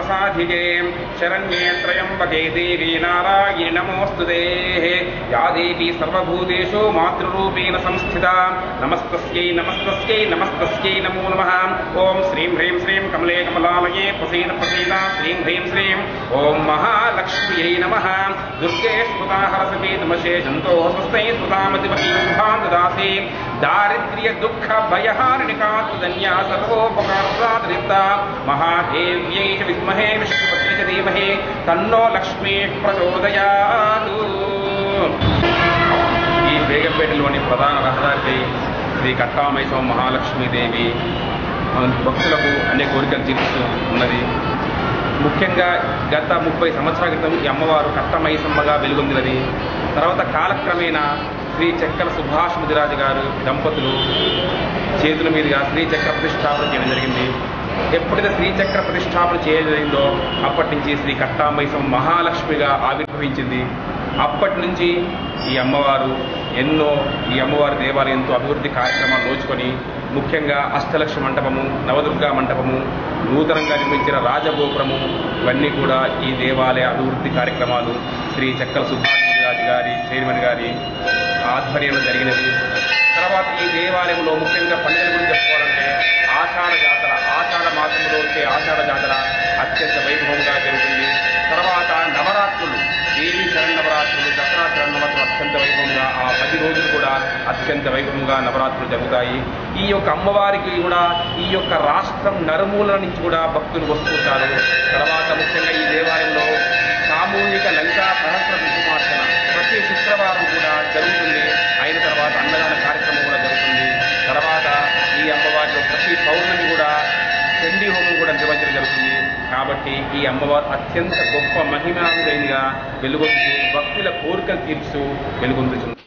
साधिके शरण्ये त्र्यम्बके देवी नारायणि नमोस्तुते या देवी सर्वभूतेषु मातृरूपेण संस्थिता नमस्तस्यै नमस्तस्यै नमस्तस्यै नमो नमः। ओम श्रीं ह्रीं श्रीं कमले कमलालये प्रसीद प्रसीद श्रीं ह्रीं श्रीं ओम महालक्ष्म्यै नमः। दुर्गे स्मृता हरसति तमशे जन्तोः स्वस्ति स्मृतामतिमती शुभां ददासि दारिद्र्य दुःख भयहारिणिका तुदन्या सर्वोपकारप्रदाता महादेव्यै च विद्महे विष्णुपत्नी च धीमहि तन्नो लक्ष्मी प्रचोदयात्। ఈ బేగంపేటలోని ప్రధాన రహదారిపై శ్రీ కట్టామైసమ్మ మహాలక్ష్మీదేవి భక్తులకు అనేక కోరికలు తీరుస్తూ ఉన్నది. ముఖ్యంగా గత 30 సంవత్సరాల క్రితం ఈ అమ్మవారు కట్టమైసమ్మగా వెలుగొందినది. తర్వాత కాలక్రమేణా శ్రీ చక్ర సుభాష్ ముదిరాజు గారు దంపతులు చేతుల మీదుగా శ్రీచక్ర ప్రతిష్టాపన చేయడం జరిగింది. ఎప్పుడైతే శ్రీచక్ర ప్రతిష్టాపన చేయజరిందో అప్పటి నుంచి శ్రీ కట్టామైసమ్మ మహాలక్ష్మిగా ఆవిర్భవించింది. అప్పటి నుంచి ఈ అమ్మవారు ఈ అమ్మవారి దేవాలయంతో అభివృద్ధి కార్యక్రమాలు నోచుకొని ముఖ్యంగా అష్టలక్ష మంటపము, నవదుర్గా మంటపము, నూతనంగా నిర్మించిన రాజగోపురము ఇవన్నీ కూడా ఈ దేవాలయ అభివృద్ధి కార్యక్రమాలు శ్రీ చక్ర సుభాష్ ముదిరాజు గారి చైర్మన్ గారి ఆధ్వర్యంలో జరిగినది. తర్వాత ఈ దేవాలయంలో ముఖ్యంగా పండుగల గురించి చెప్పుకోవాలంటే ఆషాఢ జాతర, ఆషాఢ మాసంలో వచ్చే ఆషాఢ జాతర అత్యంత వైభవంగా జరుగుతుంది. తర్వాత నవరాత్రులు, దేవీ శరన్నవరాత్రులు, దసరా శరన్నవరాత్రులు అత్యంత వైభవంగా ఆ 10 రోజులు కూడా అత్యంత వైభవంగా నవరాత్రులు జరుగుతాయి. ఈ యొక్క అమ్మవారికి కూడా ఈ యొక్క రాష్ట్రం నలుమూలల నుంచి కూడా భక్తులు వస్తుంటారు. తర్వాత ముఖ్యంగా ఈ దేవాలయంలో సామూహిక లంకా సహస్ర కుంకుమార్చన ప్రతి శుక్రవారం కూడా జరుగుతుంది. అయిన తర్వాత అన్నదాన కార్యక్రమం కూడా జరుగుతుంది. తర్వాత ఈ అమ్మవారిలో ప్రతి పౌర్ణమి కూడా చండీ హోమం కూడా నిర్వహించడం జరుగుతుంది. కాబట్టి ఈ అమ్మవారు అత్యంత గొప్ప మహిమానుడైనగా వెలుగొందుతూ భక్తుల కోరికలు తీర్చుతూ వెలుగొందుతుంది.